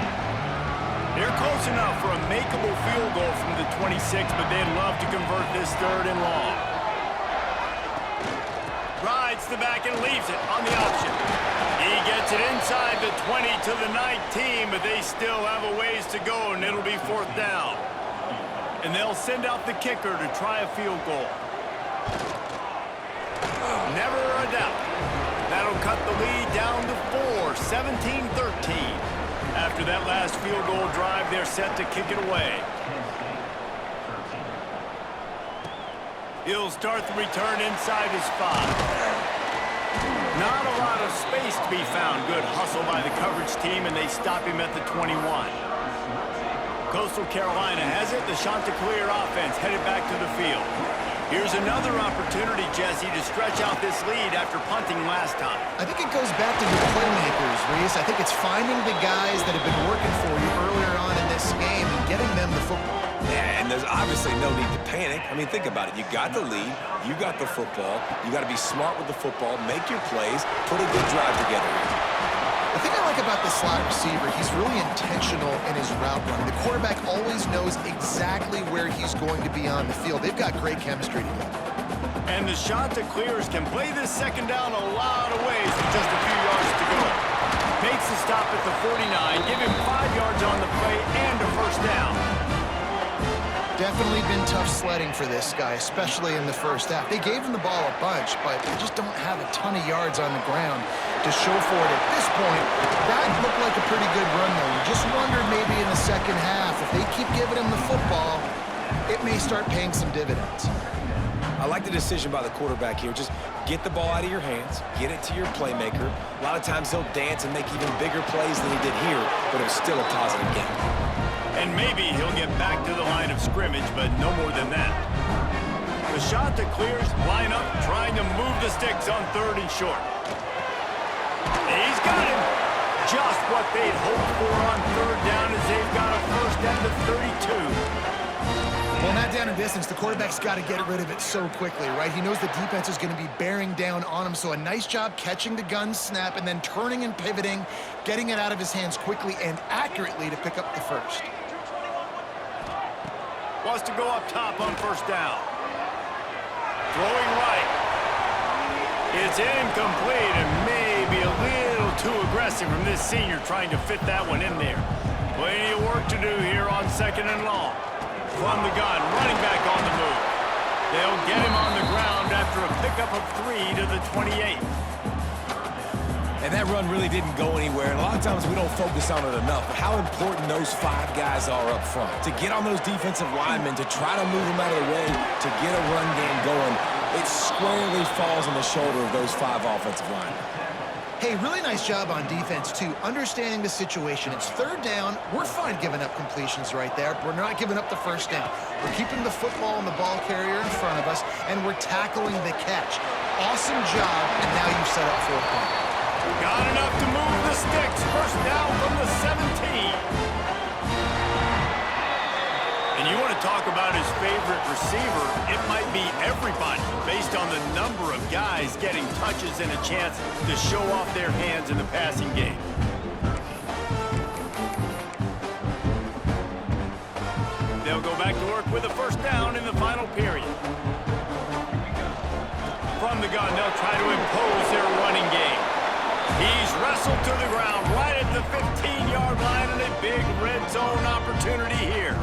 They're close enough for a makeable field goal from the 26, but they'd love to convert this 3rd and long. Rides the back and leaves it on the option. He gets it inside the 20 to the 19, but they still have a ways to go, and it'll be 4th down. And they'll send out the kicker to try a field goal. Never a doubt. That'll cut the lead down to 4, 17-13. After that last field goal drive, they're set to kick it away. He'll start the return inside his 5. Not a lot of space to be found. Good hustle by the coverage team, and they stop him at the 21. Coastal Carolina has it. The Chanticleer offense headed back to the field. Here's another opportunity, Jesse, to stretch out this lead after punting last time. I think it goes back to your playmakers, Reese. I think it's finding the guys that have been working for you earlier on in this game and getting them the football. Yeah, and there's obviously no need to panic. I mean, think about it. You got the lead. You got the football. You got to be smart with the football, make your plays, put a good drive together. The thing I like about the slot receiver, he's really intentional in his route running. The quarterback always knows exactly where he's going to be on the field. They've got great chemistry together. And the Chanticleers can play this 2nd down a lot of ways with just a few yards to go. Makes the stop at the 49, give him 5 yards on the play and a first down. Definitely been tough sledding for this guy, especially in the first half. They gave him the ball a bunch, but they just don't have a ton of yards on the ground to show for it at this point. That looked like a pretty good run, though. You just wondered maybe in the second half, if they keep giving him the football, it may start paying some dividends. I like the decision by the quarterback here. Just get the ball out of your hands, get it to your playmaker. A lot of times he'll dance and make even bigger plays than he did here, but it was still a positive game. And maybe he'll get back to the line of scrimmage, but no more than that. The Chanticleers line up, trying to move the sticks on 3rd and short. He's got him. Just what they'd hoped for on 3rd down as they've got a first at the 32. Well, not down in distance, the quarterback's got to get rid of it so quickly, right? He knows the defense is going to be bearing down on him, so a nice job catching the gun snap and then turning and pivoting, getting it out of his hands quickly and accurately to pick up the first. Wants to go up top on first down. Throwing right. It's incomplete and maybe a little too aggressive from this senior trying to fit that one in there. Plenty of work to do here on 2nd and long. From the gun, running back on the move. They'll get him on the ground after a pickup of 3 to the 28. And that run really didn't go anywhere. And a lot of times we don't focus on it enough. But how important those 5 guys are up front. To get on those defensive linemen, to try to move them out of the way, to get a run game going, it squarely falls on the shoulder of those 5 offensive linemen. Hey, really nice job on defense, too, understanding the situation. It's 3rd down. We're fine giving up completions right there. We're not giving up the 1st down. We're keeping the football and the ball carrier in front of us, and we're tackling the catch. Awesome job, and now you've set up 4th down. Got enough to move the sticks. 1st down from the 17. And you want to talk about his favorite receiver, it might be everybody based on the number of guys getting touches and a chance to show off their hands in the passing game. They'll go back to work with a 1st down in the final period. From the gun, they'll try to impose their running game. He's wrestled to the ground right at the 15-yard line and a big red zone opportunity here.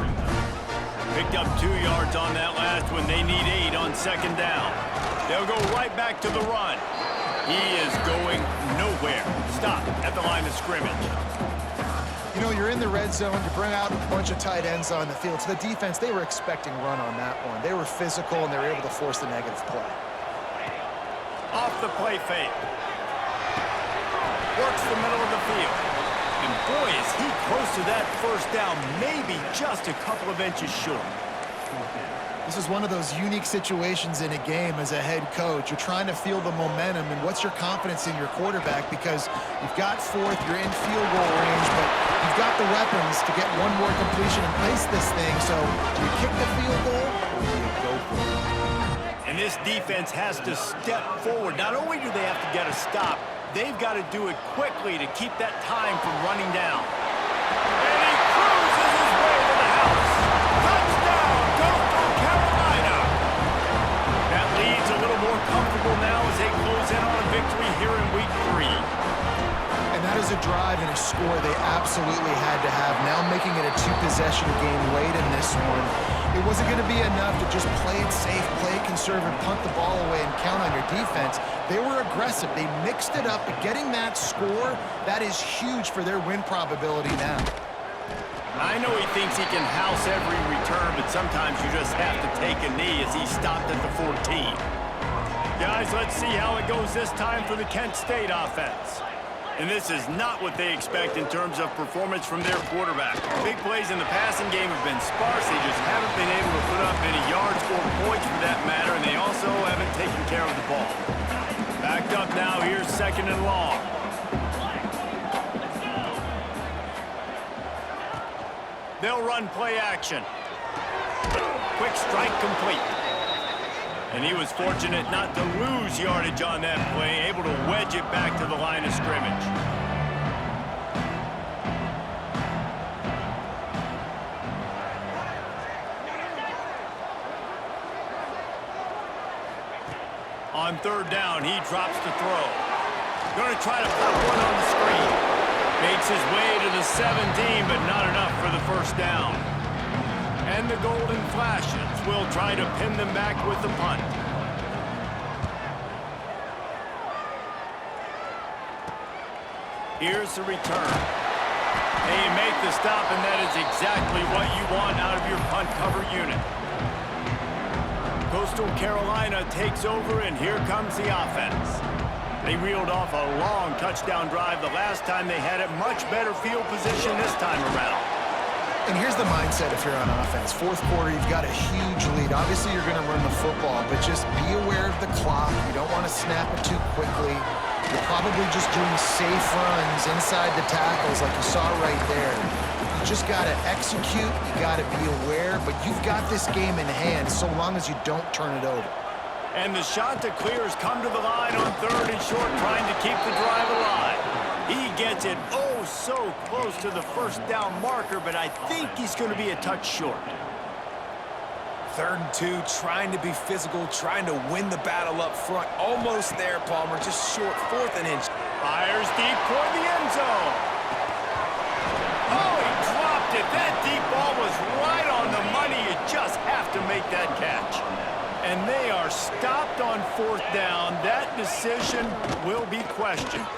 Picked up 2 yards on that last one. They need 8 on 2nd down. They'll go right back to the run. He is going nowhere. Stop at the line of scrimmage. You know, you're in the red zone. You bring out a bunch of tight ends on the field. So the defense, they were expecting run on that one. They were physical, and they were able to force the negative play. Off the play fake. Works the middle of the field. And boy, is he close to that 1st down, maybe just a couple of inches short. This is one of those unique situations in a game as a head coach. You're trying to feel the momentum, and what's your confidence in your quarterback? Because you've got 4th, you're in field goal range, but you've got the weapons to get one more completion and ice this thing. So do you kick the field goal or do you go for it? And this defense has to step forward. Not only do they have to get a stop, they've got to do it quickly to keep that time from running down. And he cruises his way to the house. Touchdown, Coastal Carolina. That lead's a little more comfortable now as they close in on a victory here in Week 3. And that is a drive and a score they absolutely had to have. Now making it a 2-possession game late in this one. It wasn't going to be enough to just play it safe, play it conservative, punt the ball away, and count on your defense. They were aggressive. They mixed it up, but getting that score, that is huge for their win probability now. I know he thinks he can house every return, but sometimes you just have to take a knee as he stopped at the 14. Guys, let's see how it goes this time for the Kent State offense. And this is not what they expect in terms of performance from their quarterback. Big plays in the passing game have been sparse. They just haven't been able to put up any yards or points for that matter, and they also haven't taken care of the ball. Backed up now, here's 2nd and long. They'll run play action. Quick strike complete. And he was fortunate not to lose yardage on that play, able to wedge it back to the line of scrimmage. On 3rd down, he drops the throw. Going to try to pop one on the screen. Makes his way to the 17, but not enough for the 1st down. And the Golden Flashes will try to pin them back with the punt. Here's the return. They make the stop, and that is exactly what you want out of your punt cover unit. Coastal Carolina takes over, and here comes the offense. They reeled off a long touchdown drive the last time they had it. Much better field position this time around. And here's the mindset if you're on offense. 4th quarter, you've got a huge lead. Obviously, you're going to run the football, but just be aware of the clock. You don't want to snap it too quickly. You're probably just doing safe runs inside the tackles like you saw right there. You just got to execute. You got to be aware, but you've got this game in hand so long as you don't turn it over. And the shot to clear has come to the line on 3rd and short, trying to keep the drive alive. He gets it oh so close to the 1st down marker, but I think he's going to be a touch short. 3rd and 2, trying to be physical, trying to win the battle up front. Almost there, Palmer, just short, 4th and inch. Fires deep toward the end zone. Oh, he dropped it. That deep ball was right on the money. You just have to make that catch. And they are stopped on 4th down. That decision will be questioned.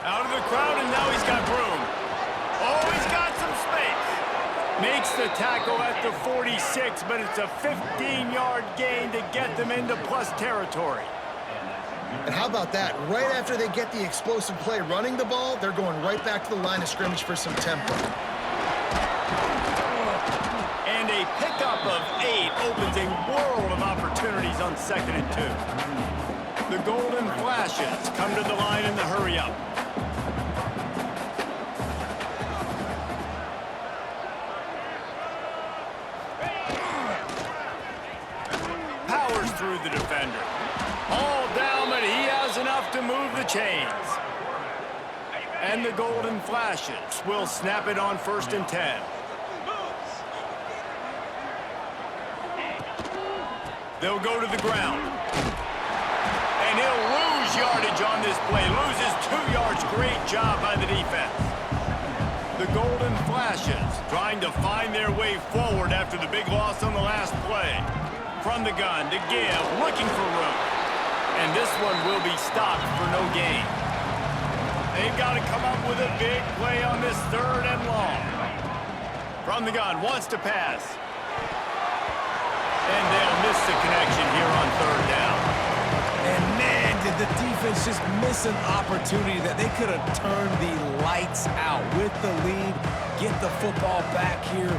Out of the crowd, and now he's got room. Oh, he's got some space. Makes the tackle at the 46, but it's a 15-yard gain to get them into plus territory. And how about that? Right after they get the explosive play running the ball, they're going right back to the line of scrimmage for some tempo. And a pickup of 8 opens a world of opportunities on 2nd and 2. The Golden Flashes come to the line in the hurry-up. Powers through the defender. All down, but he has enough to move the chains. And the Golden Flashes will snap it on 1st and 10. They'll go to the ground. And he'll lose yardage on this play. Loses 2 yards. Great job by the defense. The Golden Flashes trying to find their way forward after the big loss on the last play. From the gun to give, looking for room. And this one will be stopped for no gain. They've got to come up with a big play on this 3rd and long. From the gun, wants to pass. And they'll miss the connection here on 3rd down. And man, did the defense just miss an opportunity that they could have turned the lights out with the lead, get the football back here.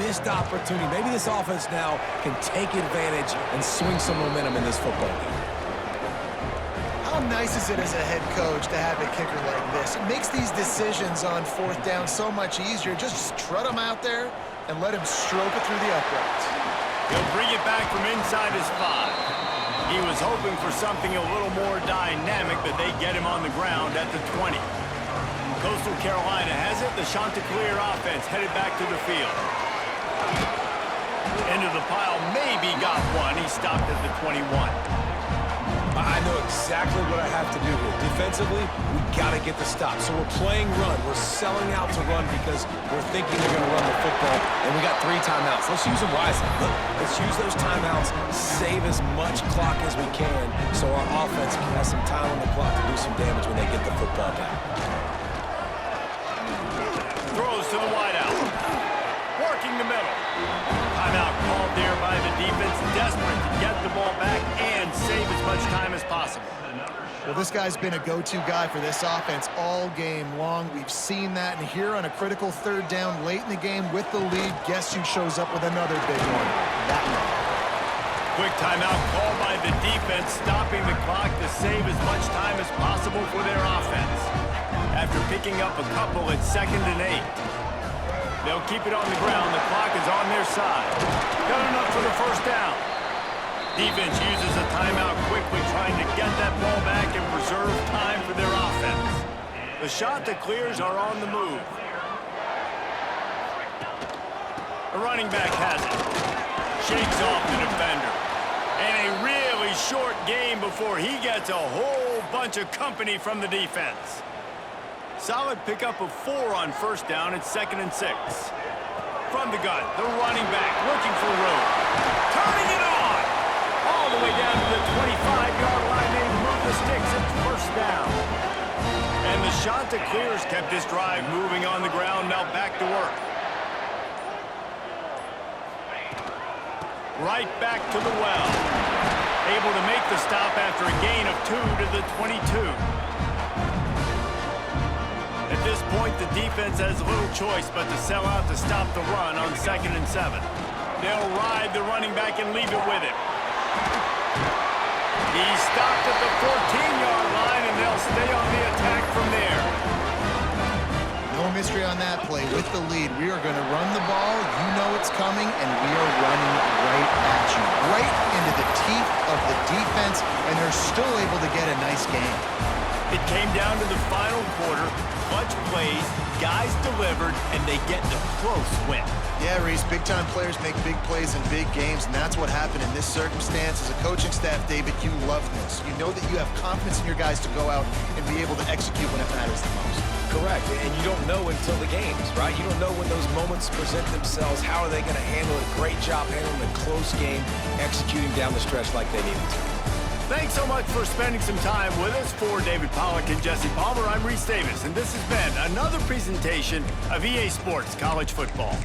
Missed opportunity. Maybe this offense now can take advantage and swing some momentum in this football game. How nice is it as a head coach to have a kicker like this? It makes these decisions on 4th down so much easier. Just trot him out there and let him stroke it through the uprights. He'll bring it back from inside his 5. He was hoping for something a little more dynamic, but they get him on the ground at the 20. Coastal Carolina has it. The Chanticleer offense headed back to the field. Into the pile, maybe got one. He stopped at the 21. I know exactly what I have to do here. Defensively, we got to get the stop. So we're playing run. We're selling out to run because we're thinking they're going to run the football, and we got 3 timeouts. Let's use them wisely. Look, let's use those timeouts, save as much clock as we can so our offense has some time on the clock to do some damage when they get the football back. Throws to the wideout. Working the middle. Timeout called there by the defense, desperate to get the ball back and save as much time as possible. Well, this guy's been a go-to guy for this offense all game long. We've seen that, and here on a critical 3rd down late in the game with the lead, guess who shows up with another big one? That one. Quick timeout called by the defense, stopping the clock to save as much time as possible for their offense. After picking up a couple at 2nd and 8. They'll keep it on the ground. The clock is on their side. Got enough for the 1st down. Defense uses a timeout quickly, trying to get that ball back and preserve time for their offense. The Chanticleers are on the move. The running back has it. Shakes off the defender. And a really short game before he gets a whole bunch of company from the defense. Solid pickup of 4 on 1st down at 2nd and 6. From the gun, the running back looking for room. Turning it on! All the way down to the 25-yard line. They move the sticks at 1st down. And the Chanticleers kept this drive moving on the ground. Now back to work. Right back to the well. Able to make the stop after a gain of 2 to the 22. At this point, the defense has little choice but to sell out to stop the run on 2nd and 7. They'll ride the running back and leave it with him. He's stopped at the 14-yard line, and they'll stay on the attack from there. No mystery on that play. With the lead, we are going to run the ball. You know it's coming, and we are running right at you. Right into the teeth of the defense, and they're still able to get a nice game. It came down to the final quarter. Clutch plays, guys delivered, and they get the close win. Yeah, Reese, big-time players make big plays in big games, and that's what happened in this circumstance. As a coaching staff, David, you love this. You know that you have confidence in your guys to go out and be able to execute when it matters the most. Correct, and you don't know until the games, right? You don't know when those moments present themselves. How are they going to handle it? Great job handling a close game, executing down the stretch like they needed to. Thanks so much for spending some time with us. For David Pollack and Jesse Palmer, I'm Reese Davis, and this has been another presentation of EA Sports College Football.